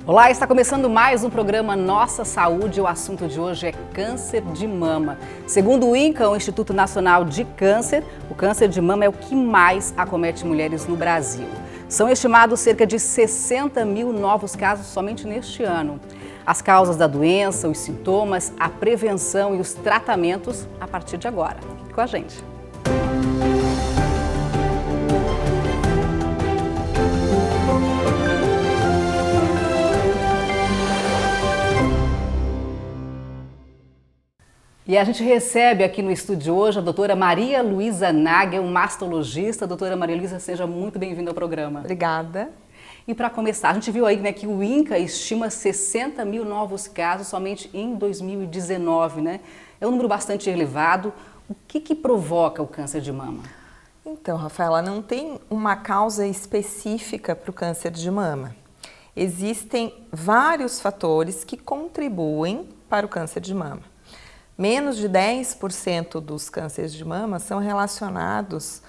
Olá, está começando mais um programa Nossa Saúde. O assunto de hoje é câncer de mama. Segundo o INCA, o Instituto Nacional de Câncer, o câncer de mama é o que mais acomete mulheres no Brasil. São estimados cerca de 60 mil novos casos somente neste ano. As causas da doença, os sintomas, a prevenção e os tratamentos a partir de agora. Fique com a gente. E a gente recebe aqui no estúdio hoje a doutora Maria Luísa Nagel, mastologista. Doutora Maria Luísa, seja muito bem-vinda ao programa. Obrigada. E para começar, a gente viu aí, né, que o INCA estima 60 mil novos casos somente em 2019, né? É um número bastante elevado. O que provoca o câncer de mama? Então, Rafaela, não tem uma causa específica para o câncer de mama. Existem vários fatores que contribuem para o câncer de mama. Menos de 10% dos cânceres de mama são relacionados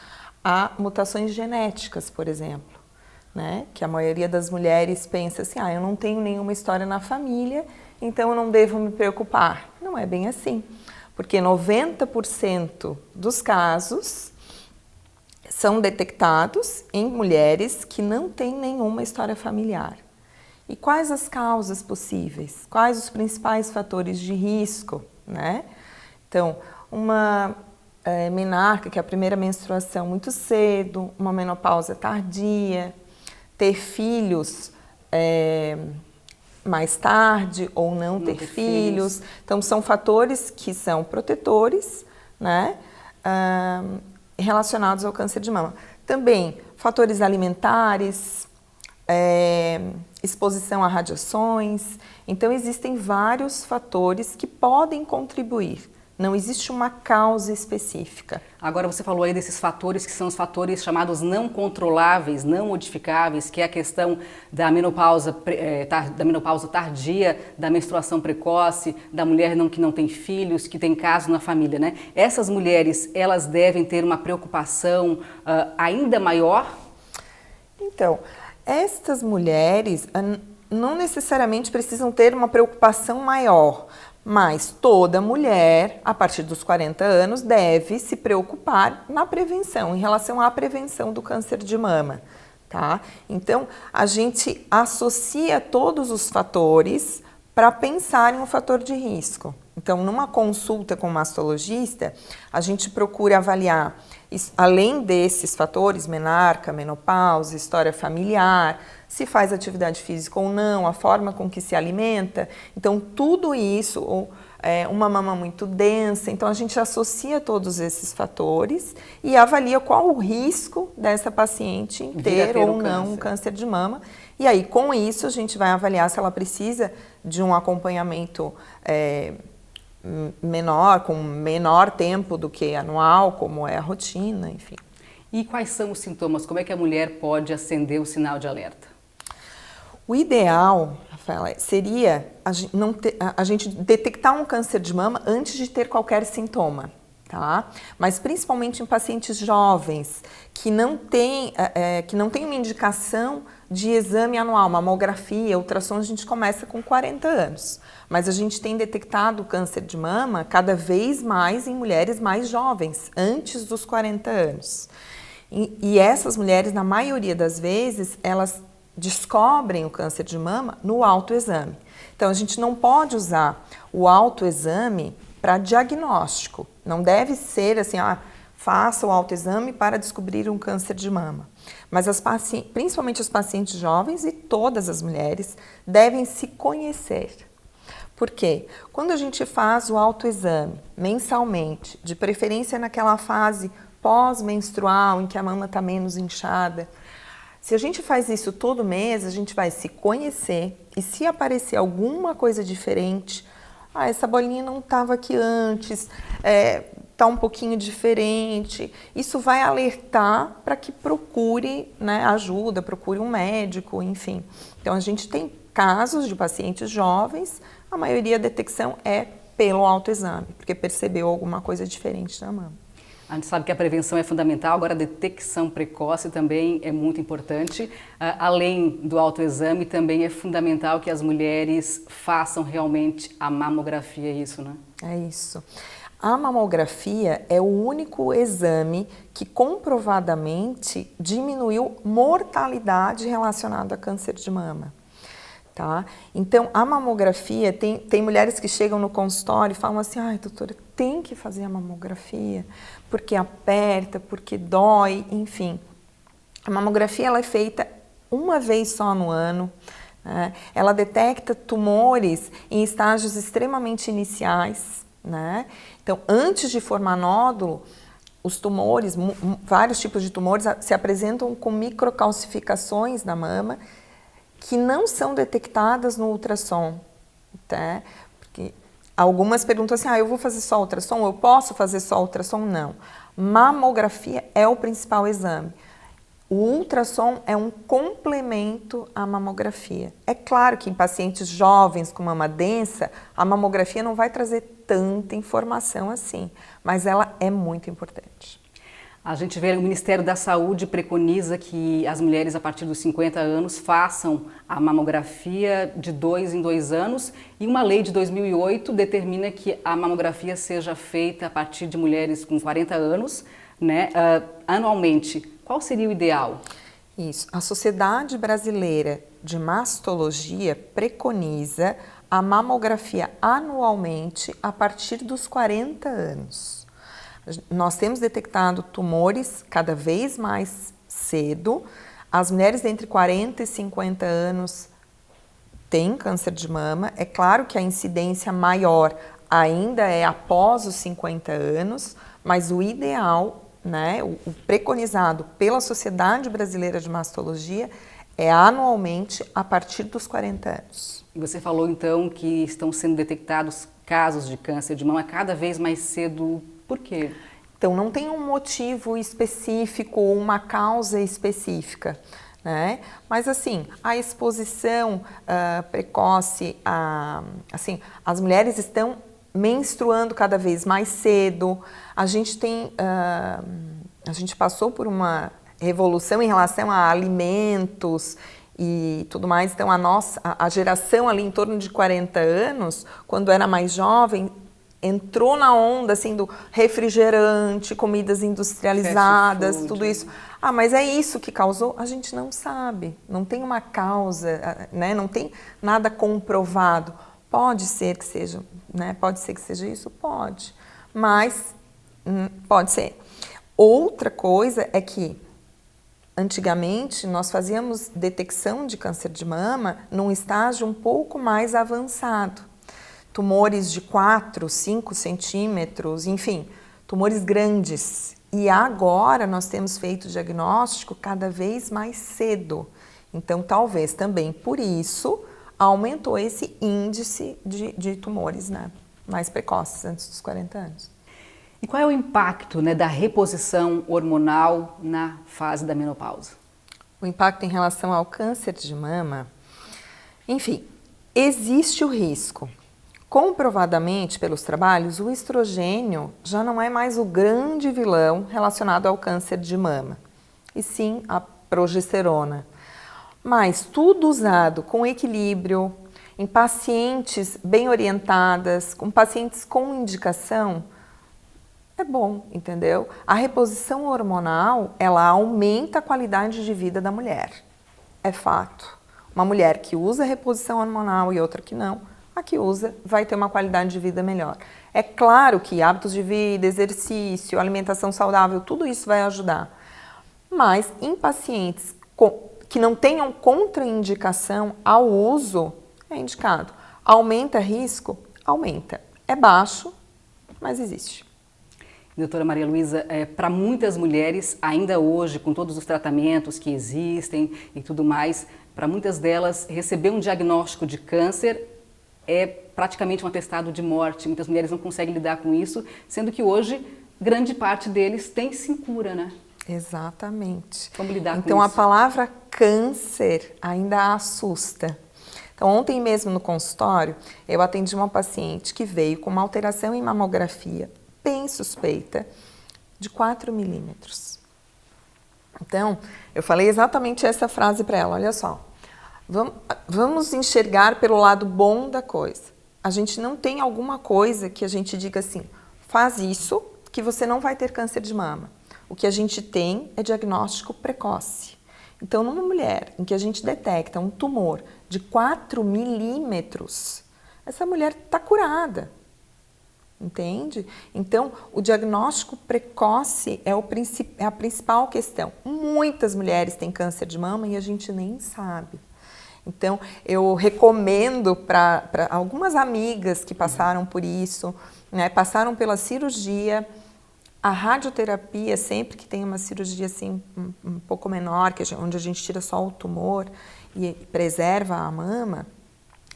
a mutações genéticas, por exemplo, né? Que a maioria das mulheres pensa assim, eu não tenho nenhuma história na família, então eu não devo me preocupar. Não é bem assim, porque 90% dos casos são detectados em mulheres que não têm nenhuma história familiar. E quais as causas possíveis? Quais os principais fatores de risco? Né? Então, uma menarca, que é a primeira menstruação muito cedo, uma menopausa tardia, ter filhos mais tarde ou não ter filhos. Então, são fatores que são protetores, né? Relacionados ao câncer de mama. Também fatores alimentares, exposição a radiações. Então, existem vários fatores que podem contribuir. Não existe uma causa específica. Agora, você falou aí desses fatores que são os fatores chamados não controláveis, não modificáveis, que é a questão da menopausa tardia, da menstruação precoce, da mulher que não tem filhos, que tem caso na família, né? Essas mulheres, elas devem ter uma preocupação ainda maior? Então, estas mulheres não necessariamente precisam ter uma preocupação maior, mas toda mulher, a partir dos 40 anos, deve se preocupar na prevenção, em relação à prevenção do câncer de mama, tá? Então, a gente associa todos os fatores para pensar em um fator de risco. Então, numa consulta com o mastologista, a gente procura avaliar, além desses fatores, menarca, menopausa, história familiar, se faz atividade física ou não, a forma com que se alimenta. Então, tudo isso, uma mama muito densa, então a gente associa todos esses fatores e avalia qual o risco dessa paciente ter ou não um câncer de mama. E aí, com isso, a gente vai avaliar se ela precisa de um acompanhamento menor, com menor tempo do que anual, como é a rotina, enfim. E quais são os sintomas? Como é que a mulher pode acender o sinal de alerta? O ideal, Rafaela, seria a gente detectar um câncer de mama antes de ter qualquer sintoma, tá? Mas principalmente em pacientes jovens que não têm uma indicação de exame anual, mamografia, ultrassom, a gente começa com 40 anos. Mas a gente tem detectado o câncer de mama cada vez mais em mulheres mais jovens, antes dos 40 anos. E essas mulheres, na maioria das vezes, elas descobrem o câncer de mama no autoexame. Então, a gente não pode usar o autoexame para diagnóstico. Não deve ser assim, faça o autoexame para descobrir um câncer de mama. Mas principalmente os pacientes jovens e todas as mulheres devem se conhecer. Por quê? Quando a gente faz o autoexame mensalmente, de preferência naquela fase pós-menstrual, em que a mama está menos inchada, se a gente faz isso todo mês, a gente vai se conhecer e se aparecer alguma coisa diferente, essa bolinha não estava aqui antes, está um pouquinho diferente, isso vai alertar para que procure, né, ajuda, procure um médico, enfim. Então, a gente tem casos de pacientes jovens, a maioria da detecção é pelo autoexame, porque percebeu alguma coisa diferente na mama. A gente sabe que a prevenção é fundamental, agora a detecção precoce também é muito importante. Além do autoexame, também é fundamental que as mulheres façam realmente a mamografia, é isso, né? É isso. A mamografia é o único exame que comprovadamente diminuiu mortalidade relacionada a câncer de mama. Tá? Então, a mamografia, tem mulheres que chegam no consultório e falam assim, ai, doutora, tem que fazer a mamografia, porque aperta, porque dói, enfim. A mamografia ela é feita uma vez só no ano, né? Ela detecta tumores em estágios extremamente iniciais, né? Então, antes de formar nódulo, os tumores, vários tipos de tumores se apresentam com microcalcificações na mama, que não são detectadas no ultrassom, tá? Porque algumas perguntam assim, eu vou fazer só ultrassom, eu posso fazer só ultrassom? Não. Mamografia é o principal exame. O ultrassom é um complemento à mamografia. É claro que em pacientes jovens com mama densa, a mamografia não vai trazer tanta informação assim, mas ela é muito importante. A gente vê o Ministério da Saúde preconiza que as mulheres a partir dos 50 anos façam a mamografia de 2 em 2 anos e uma lei de 2008 determina que a mamografia seja feita a partir de mulheres com 40 anos, né, anualmente. Qual seria o ideal? Isso. A Sociedade Brasileira de Mastologia preconiza a mamografia anualmente a partir dos 40 anos. Nós temos detectado tumores cada vez mais cedo. As mulheres entre 40 e 50 anos têm câncer de mama. É claro que a incidência maior ainda é após os 50 anos, mas o ideal, né, o preconizado pela Sociedade Brasileira de Mastologia é anualmente a partir dos 40 anos. E você falou então que estão sendo detectados casos de câncer de mama cada vez mais cedo. Por quê? Então, não tem um motivo específico ou uma causa específica, né? Mas, assim, a exposição precoce, assim, as mulheres estão menstruando cada vez mais cedo, a gente passou por uma revolução em relação a alimentos e tudo mais, então a geração ali em torno de 40 anos, quando era mais jovem, entrou na onda assim do refrigerante, comidas industrializadas, tudo isso. Mas é isso que causou? A gente não sabe, não tem uma causa, né? Não tem nada comprovado. Pode ser que seja, né? Pode ser que seja isso? Pode, mas pode ser. Outra coisa é que antigamente nós fazíamos detecção de câncer de mama num estágio um pouco mais avançado. Tumores de 4, 5 centímetros, enfim, tumores grandes. E agora nós temos feito o diagnóstico cada vez mais cedo. Então, talvez também por isso aumentou esse índice de tumores, né, mais precoces, antes dos 40 anos. E qual é o impacto, né, da reposição hormonal na fase da menopausa? O impacto em relação ao câncer de mama, enfim, existe o risco. Comprovadamente pelos trabalhos, o estrogênio já não é mais o grande vilão relacionado ao câncer de mama, e sim a progesterona. Mas tudo usado com equilíbrio, em pacientes bem orientadas, com pacientes com indicação, é bom, entendeu? A reposição hormonal, ela aumenta a qualidade de vida da mulher, é fato. Uma mulher que usa reposição hormonal e outra que não, a que usa vai ter uma qualidade de vida melhor. É claro que hábitos de vida, exercício, alimentação saudável, tudo isso vai ajudar. Mas em pacientes que não tenham contraindicação ao uso, é indicado. Aumenta risco? Aumenta. É baixo, mas existe. Doutora Maria Luísa, para muitas mulheres, ainda hoje, com todos os tratamentos que existem e tudo mais, para muitas delas, receber um diagnóstico de câncer é praticamente um atestado de morte. Muitas mulheres não conseguem lidar com isso, sendo que hoje grande parte deles tem sim cura, né? Exatamente. Como lidar com isso? Então a palavra câncer ainda assusta. Então ontem mesmo no consultório eu atendi uma paciente que veio com uma alteração em mamografia bem suspeita, de 4 milímetros. Então, eu falei exatamente essa frase para ela, olha só, vamos enxergar pelo lado bom da coisa. A gente não tem alguma coisa que a gente diga assim, faz isso que você não vai ter câncer de mama. O que a gente tem é diagnóstico precoce. Então, numa mulher em que a gente detecta um tumor de 4 milímetros, essa mulher está curada, entende? Então, o diagnóstico precoce é a principal questão. Muitas mulheres têm câncer de mama e a gente nem sabe. Então, eu recomendo para algumas amigas que passaram por isso, né, passaram pela cirurgia, a radioterapia, sempre que tem uma cirurgia assim um pouco menor, onde a gente tira só o tumor e preserva a mama,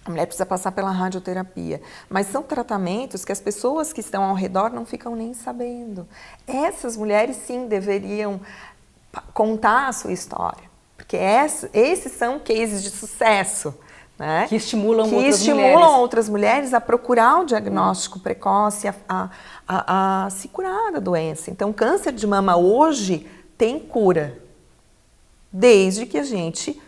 a mulher precisa passar pela radioterapia. Mas são tratamentos que as pessoas que estão ao redor não ficam nem sabendo. Essas mulheres sim deveriam contar a sua história, porque esses são cases de sucesso. Né? Que estimulam outras mulheres a procurar o diagnóstico precoce, a se curar da doença. Então, câncer de mama hoje tem cura, desde que a gente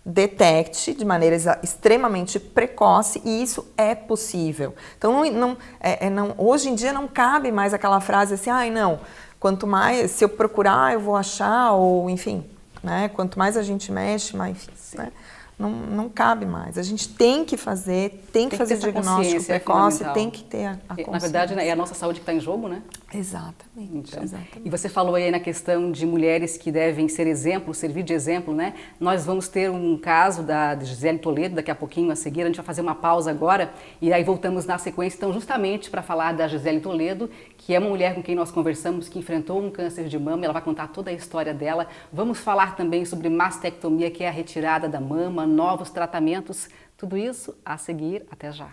detecte de maneira extremamente precoce, e isso é possível. Então, hoje em dia não cabe mais aquela frase assim, ai não, quanto mais, se eu procurar eu vou achar, ou enfim, né? Quanto mais a gente mexe, mais... Né? Não cabe mais. A gente tem que fazer, fazer diagnóstico precoce, tem que ter a consciência. Na verdade, né, é a nossa saúde que está em jogo, né? Exatamente, então, exatamente. E você falou aí na questão de mulheres que devem ser exemplo, servir de exemplo, né? Nós vamos ter um caso da Gisele Toledo daqui a pouquinho a seguir, a gente vai fazer uma pausa agora e aí voltamos na sequência, então justamente para falar da Gisele Toledo, que é uma mulher com quem nós conversamos, que enfrentou um câncer de mama, ela vai contar toda a história dela. Vamos falar também sobre mastectomia, que é a retirada da mama, novos tratamentos, tudo isso a seguir, até já.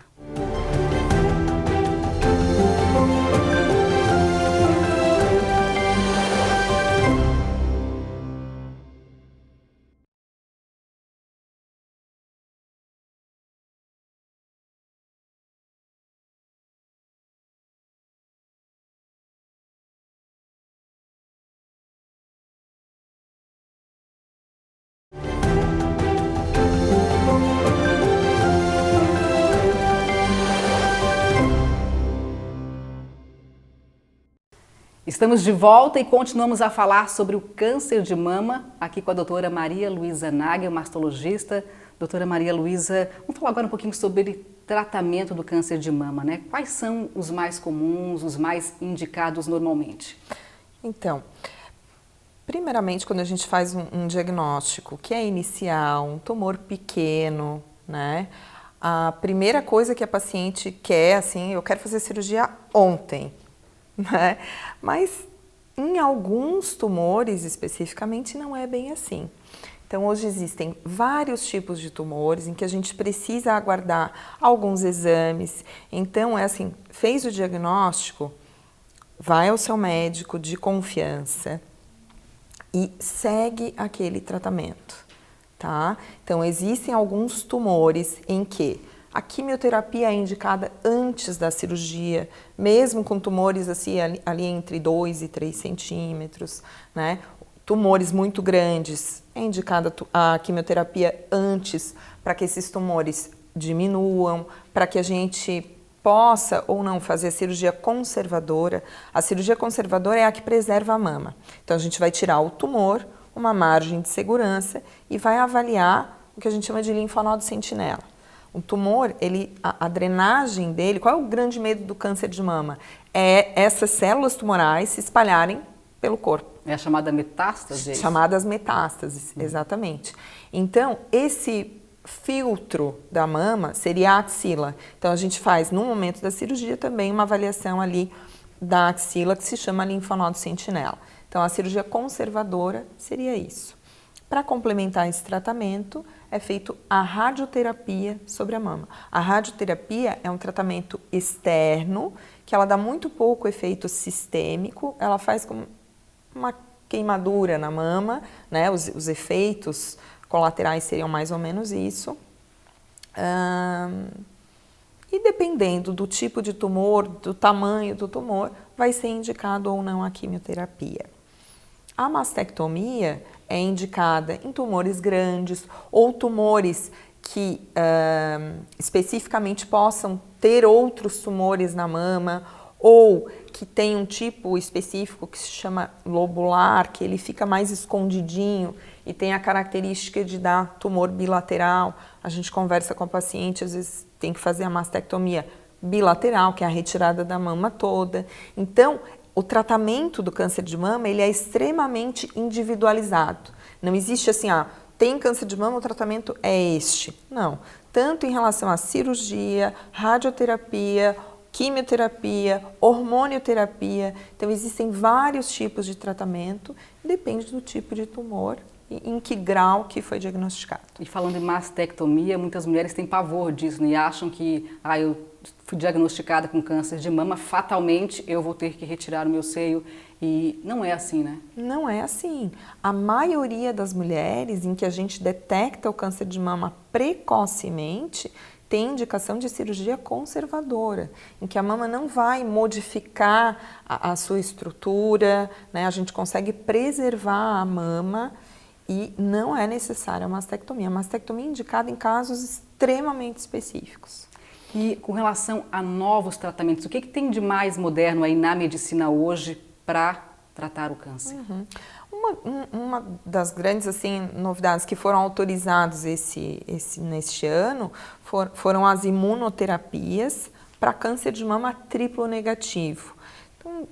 Estamos de volta e continuamos a falar sobre o câncer de mama, aqui com a doutora Maria Luísa Nagel, mastologista. Doutora Maria Luísa, vamos falar agora um pouquinho sobre tratamento do câncer de mama, né? Quais são os mais comuns, os mais indicados normalmente? Então, primeiramente, quando a gente faz um diagnóstico que é inicial, um tumor pequeno, né? A primeira coisa que a paciente quer, assim, eu quero fazer cirurgia ontem. Né? Mas em alguns tumores especificamente não é bem assim. Então hoje existem vários tipos de tumores em que a gente precisa aguardar alguns exames. Então é assim, fez o diagnóstico, vai ao seu médico de confiança e segue aquele tratamento, tá? Então existem alguns tumores em que a quimioterapia é indicada antes da cirurgia, mesmo com tumores assim, ali entre 2 e 3 centímetros, né? Tumores muito grandes, é indicada a quimioterapia antes para que esses tumores diminuam, para que a gente possa ou não fazer a cirurgia conservadora. A cirurgia conservadora é a que preserva a mama. Então a gente vai tirar o tumor, uma margem de segurança e vai avaliar o que a gente chama de linfonodo sentinela. O tumor, a drenagem dele, qual é o grande medo do câncer de mama? É essas células tumorais se espalharem pelo corpo. É a chamada metástase? Chamadas metástases, exatamente. Então, esse filtro da mama seria a axila. Então, a gente faz, no momento da cirurgia, também uma avaliação ali da axila, que se chama linfonodo sentinela. Então, a cirurgia conservadora seria isso. Para complementar esse tratamento, é feito a radioterapia sobre a mama. A radioterapia é um tratamento externo, que ela dá muito pouco efeito sistêmico, ela faz como uma queimadura na mama, né? Os efeitos colaterais seriam mais ou menos isso. E dependendo do tipo de tumor, do tamanho do tumor, vai ser indicado ou não a quimioterapia. A mastectomia é indicada em tumores grandes ou tumores que especificamente possam ter outros tumores na mama, ou que tem um tipo específico que se chama lobular, que ele fica mais escondidinho e tem a característica de dar tumor bilateral. A gente conversa com o paciente, às vezes tem que fazer a mastectomia bilateral, que é a retirada da mama toda. Então, o tratamento do câncer de mama, ele é extremamente individualizado. Não existe assim, tem câncer de mama, o tratamento é este. Não. Tanto em relação à cirurgia, radioterapia, quimioterapia, hormonioterapia. Então, existem vários tipos de tratamento, depende do tipo de tumor e em que grau que foi diagnosticado. E falando em mastectomia, muitas mulheres têm pavor disso, né? E acham que, eu fui diagnosticada com câncer de mama, fatalmente eu vou ter que retirar o meu seio. E não é assim, né? Não é assim. A maioria das mulheres em que a gente detecta o câncer de mama precocemente tem indicação de cirurgia conservadora, em que a mama não vai modificar a sua estrutura, né? A gente consegue preservar a mama e não é necessária a mastectomia. A mastectomia é indicada em casos extremamente específicos. E com relação a novos tratamentos, o que tem de mais moderno aí na medicina hoje para tratar o câncer? Uma das grandes novidades que foram autorizadas neste ano foram as imunoterapias para câncer de mama triplo negativo. Então,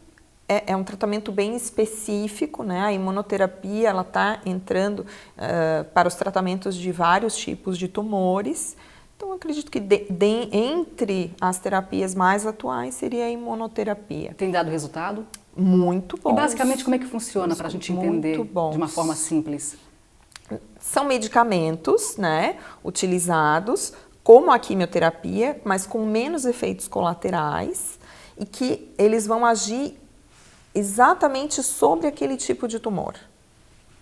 é um tratamento bem específico, né? A imunoterapia ela está entrando para os tratamentos de vários tipos de tumores. Então, acredito que entre as terapias mais atuais seria a imunoterapia. Tem dado resultado? Muito bom. E basicamente como é que funciona para a gente entender de uma forma simples? São medicamentos, né, utilizados como a quimioterapia, mas com menos efeitos colaterais e que eles vão agir exatamente sobre aquele tipo de tumor.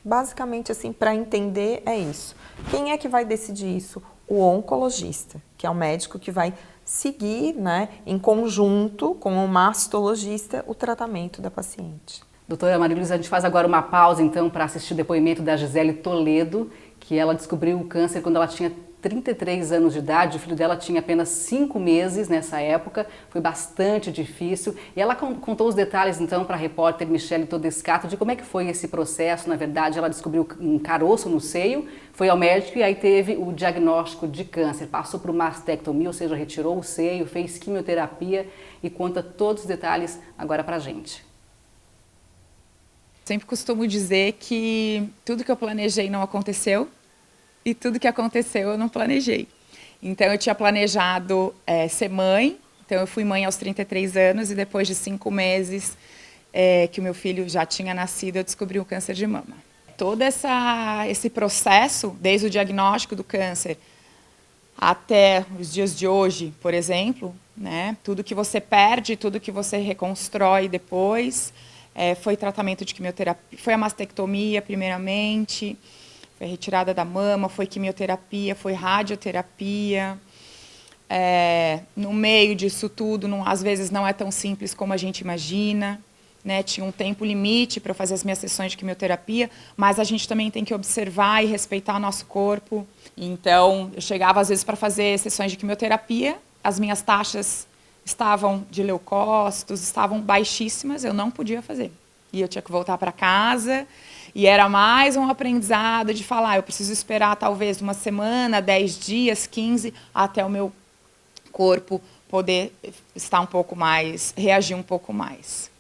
Basicamente, assim, para entender é isso. Quem é que vai decidir isso? O oncologista, que é o médico que vai seguir, né, em conjunto com o mastologista, o tratamento da paciente. Doutora Maria Luísa, a gente faz agora uma pausa, então, para assistir o depoimento da Gisele Toledo, que ela descobriu o câncer quando ela tinha 33 anos de idade, o filho dela tinha apenas 5 meses nessa época, foi bastante difícil. E ela contou os detalhes, então, para a repórter Michele Todescato de como é que foi esse processo. Na verdade, ela descobriu um caroço no seio, foi ao médico e aí teve o diagnóstico de câncer. Passou por mastectomia, ou seja, retirou o seio, fez quimioterapia e conta todos os detalhes agora para a gente. Sempre costumo dizer que tudo que eu planejei não aconteceu. E tudo que aconteceu eu não planejei. Então, eu tinha planejado ser mãe. Então, eu fui mãe aos 33 anos e depois de 5 meses que o meu filho já tinha nascido, eu descobri o câncer de mama. Todo esse processo, desde o diagnóstico do câncer até os dias de hoje, por exemplo, né, tudo que você perde, tudo que você reconstrói depois, foi tratamento de quimioterapia, foi a mastectomia primeiramente, foi retirada da mama, foi quimioterapia, foi radioterapia. No meio disso tudo, às vezes não é tão simples como a gente imagina, né? Tinha um tempo limite para fazer as minhas sessões de quimioterapia, mas a gente também tem que observar e respeitar o nosso corpo. Então, eu chegava às vezes para fazer sessões de quimioterapia, as minhas taxas estavam de leucócitos, estavam baixíssimas, eu não podia fazer. E eu tinha que voltar para casa. E era mais um aprendizado de falar, eu preciso esperar talvez uma semana, 10 dias, 15, até o meu corpo poder estar um pouco mais, reagir um pouco mais.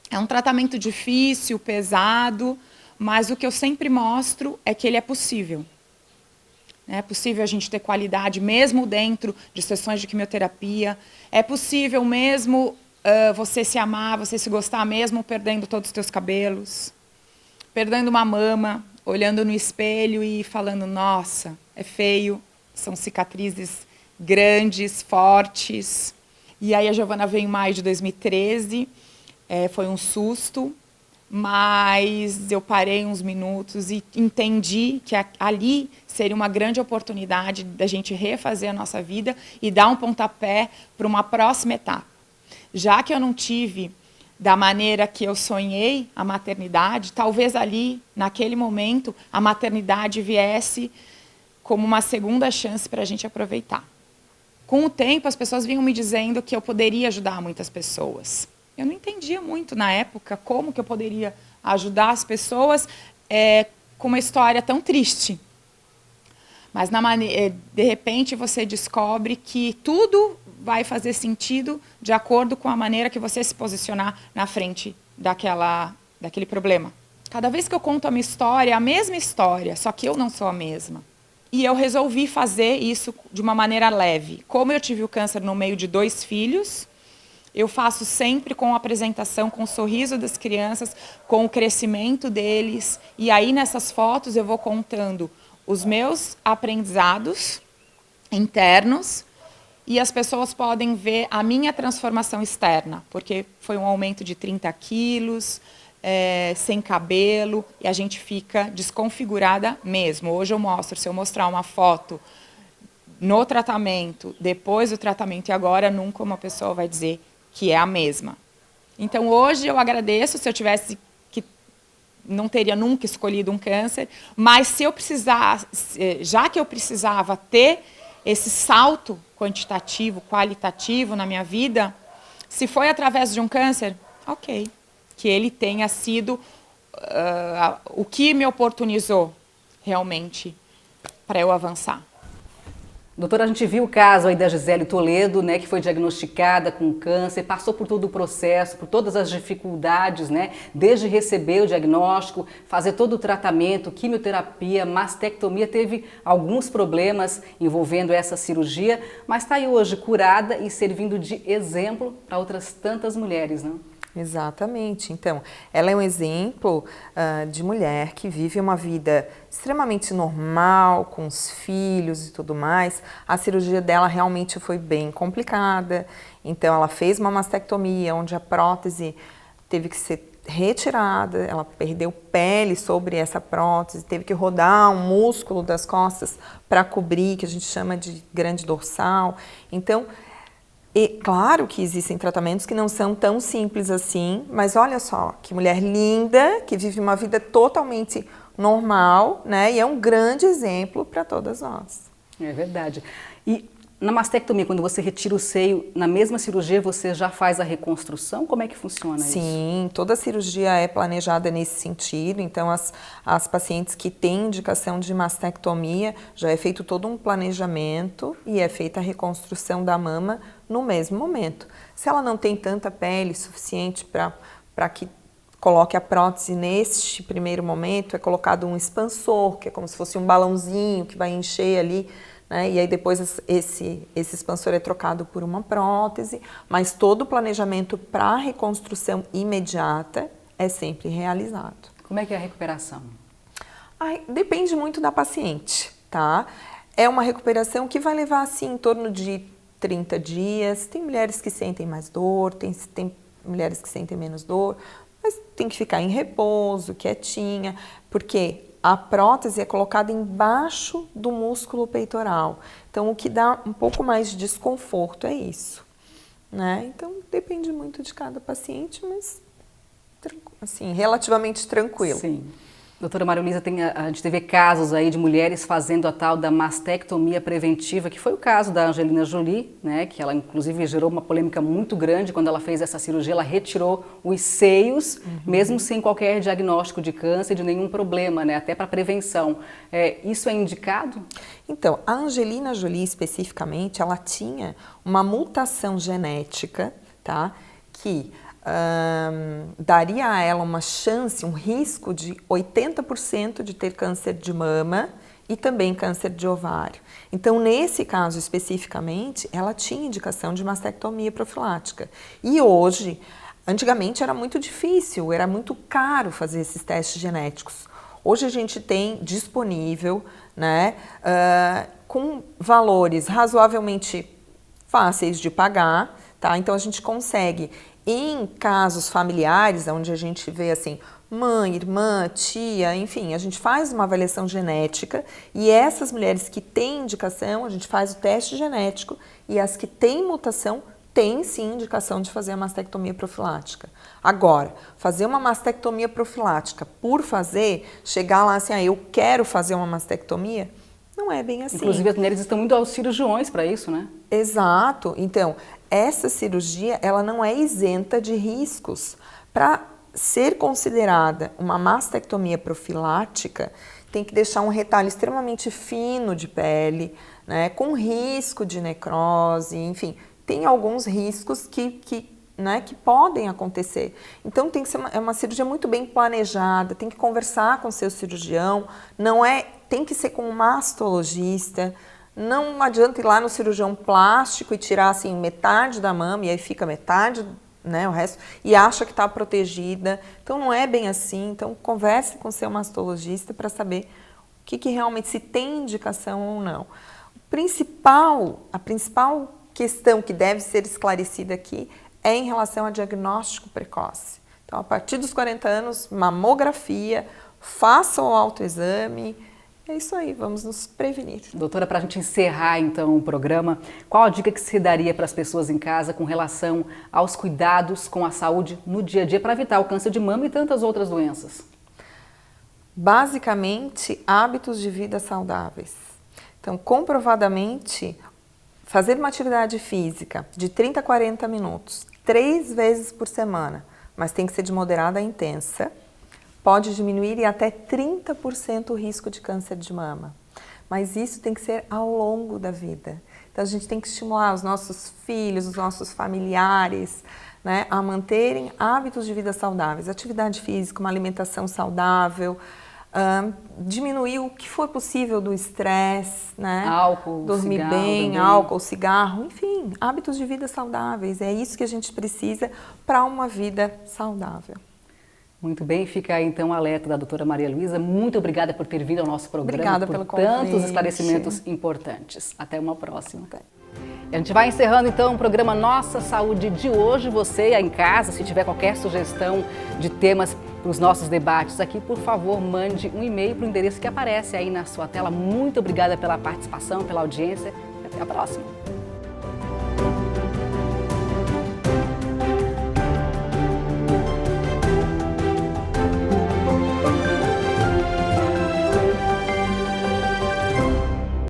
É um tratamento difícil, pesado, mas o que eu sempre mostro é que ele é possível. É possível a gente ter qualidade mesmo dentro de sessões de quimioterapia. É possível mesmo você se amar, você se gostar mesmo perdendo todos os teus cabelos. Perdendo uma mama, olhando no espelho e falando, nossa, é feio, são cicatrizes grandes, fortes. E aí a Giovana veio em maio de 2013, foi um susto, mas eu parei uns minutos e entendi que ali seria uma grande oportunidade da gente refazer a nossa vida e dar um pontapé para uma próxima etapa. Já que eu não tive da maneira que eu sonhei a maternidade, talvez ali, naquele momento, a maternidade viesse como uma segunda chance para a gente aproveitar. Com o tempo, as pessoas vinham me dizendo que eu poderia ajudar muitas pessoas. Eu não entendia muito na época como que eu poderia ajudar as pessoas com uma história tão triste. Mas, de repente, você descobre que tudo vai fazer sentido de acordo com a maneira que você se posicionar na frente daquele problema. Cada vez que eu conto a minha história, é a mesma história, só que eu não sou a mesma. E eu resolvi fazer isso de uma maneira leve. Como eu tive o câncer no meio de 2 filhos, eu faço sempre com a apresentação, com o sorriso das crianças, com o crescimento deles. E aí, nessas fotos, eu vou contando os meus aprendizados internos e as pessoas podem ver a minha transformação externa, porque foi um aumento de 30 quilos, sem cabelo, e a gente fica desconfigurada mesmo. Hoje eu mostro, se eu mostrar uma foto no tratamento, depois do tratamento e agora, nunca uma pessoa vai dizer que é a mesma. Então, hoje eu agradeço, se eu tivesse não teria nunca escolhido um câncer, mas se eu precisasse, já que eu precisava ter esse salto quantitativo, qualitativo na minha vida, se foi através de um câncer, ok. Que ele tenha sido o que me oportunizou realmente para eu avançar. Doutora, a gente viu o caso aí da Gisele Toledo, né, que foi diagnosticada com câncer, passou por todo o processo, por todas as dificuldades, né, desde receber o diagnóstico, fazer todo o tratamento, quimioterapia, mastectomia, teve alguns problemas envolvendo essa cirurgia, mas está aí hoje curada e servindo de exemplo para outras tantas mulheres, né? Exatamente. Então, ela é um exemplo de mulher que vive uma vida extremamente normal, com os filhos e tudo mais. A cirurgia dela realmente foi bem complicada. Então, ela fez uma mastectomia, onde a prótese teve que ser retirada, ela perdeu pele sobre essa prótese, teve que rodar um músculo das costas para cobrir, que a gente chama de grande dorsal. Então, e claro que existem tratamentos que não são tão simples assim, mas olha só, que mulher linda, que vive uma vida totalmente normal, né? E é um grande exemplo para todas nós. É verdade. E na mastectomia, quando você retira o seio, na mesma cirurgia você já faz a reconstrução? Como é que funciona isso? Sim, toda cirurgia é planejada nesse sentido. Então, as pacientes que têm indicação de mastectomia, já é feito todo um planejamento e é feita a reconstrução da mama no mesmo momento. Se ela não tem tanta pele suficiente para que coloque a prótese neste primeiro momento, é colocado um expansor, que é como se fosse um balãozinho que vai encher ali, né? E aí depois esse expansor é trocado por uma prótese, mas todo o planejamento para a reconstrução imediata é sempre realizado. Como é que é a recuperação? Depende muito da paciente, tá? É uma recuperação que vai levar, assim, em torno de 30 dias. Tem mulheres que sentem mais dor, tem mulheres que sentem menos dor, mas tem que ficar em repouso, quietinha, porque a prótese é colocada embaixo do músculo peitoral. Então, o que dá um pouco mais de desconforto é isso, né? Então, depende muito de cada paciente, mas assim, relativamente tranquilo. Sim. Doutora Maria Luísa, a gente teve casos aí de mulheres fazendo a tal da mastectomia preventiva, que foi o caso da Angelina Jolie, né, que ela inclusive gerou uma polêmica muito grande quando ela fez essa cirurgia, ela retirou os seios, mesmo sem qualquer diagnóstico de câncer, de nenhum problema, né, até para prevenção. Isso é indicado? Então, a Angelina Jolie especificamente, ela tinha uma mutação genética, tá, que daria a ela uma chance, um risco de 80% de ter câncer de mama e também câncer de ovário. Então, nesse caso especificamente, ela tinha indicação de mastectomia profilática. E hoje, antigamente era muito difícil, era muito caro fazer esses testes genéticos. Hoje a gente tem disponível, né, com valores razoavelmente fáceis de pagar, tá? Então a gente consegue Em casos familiares, onde a gente vê assim, mãe, irmã, tia, enfim, a gente faz uma avaliação genética e essas mulheres que têm indicação, a gente faz o teste genético e as que têm mutação, têm sim indicação de fazer a mastectomia profilática. Agora, fazer uma mastectomia profilática por fazer, chegar lá assim, eu quero fazer uma mastectomia, não é bem assim. Inclusive as mulheres estão indo aos cirurgiões para isso, né? Exato. Então, essa cirurgia, ela não é isenta de riscos. Para ser considerada uma mastectomia profilática, tem que deixar um retalho extremamente fino de pele, né, com risco de necrose, enfim, tem alguns riscos que podem acontecer. Então, tem que ser uma cirurgia muito bem planejada, tem que conversar com o seu cirurgião, tem que ser com um mastologista. Não adianta ir lá no cirurgião plástico e tirar assim metade da mama e aí fica metade, né, o resto, e acha que está protegida. Então não é bem assim. Então converse com o seu mastologista para saber o que realmente se tem indicação ou não. A principal questão que deve ser esclarecida aqui é em relação a diagnóstico precoce. Então a partir dos 40 anos, mamografia, faça o autoexame. É isso aí, vamos nos prevenir. Doutora, para a gente encerrar então o programa, qual a dica que você daria para as pessoas em casa com relação aos cuidados com a saúde no dia a dia para evitar o câncer de mama e tantas outras doenças? Basicamente, hábitos de vida saudáveis. Então, comprovadamente, fazer uma atividade física de 30 a 40 minutos, 3 vezes por semana, mas tem que ser de moderada a intensa, pode diminuir em até 30% o risco de câncer de mama. Mas isso tem que ser ao longo da vida. Então a gente tem que estimular os nossos filhos, os nossos familiares, né, a manterem hábitos de vida saudáveis, atividade física, uma alimentação saudável, diminuir o que for possível do estresse, né? Álcool, dormir cigarro bem, também. álcool, cigarro, enfim, hábitos de vida saudáveis. É isso que a gente precisa para uma vida saudável. Muito bem, fica aí então o alerta da doutora Maria Luísa. Muito obrigada por ter vindo ao nosso programa. Obrigada pelo convite. Tantos esclarecimentos importantes. Até uma próxima. A gente vai encerrando então o programa Nossa Saúde de hoje. Você aí em casa, se tiver qualquer sugestão de temas para os nossos debates aqui, por favor, mande um e-mail para o endereço que aparece aí na sua tela. Muito obrigada pela participação, pela audiência e até a próxima.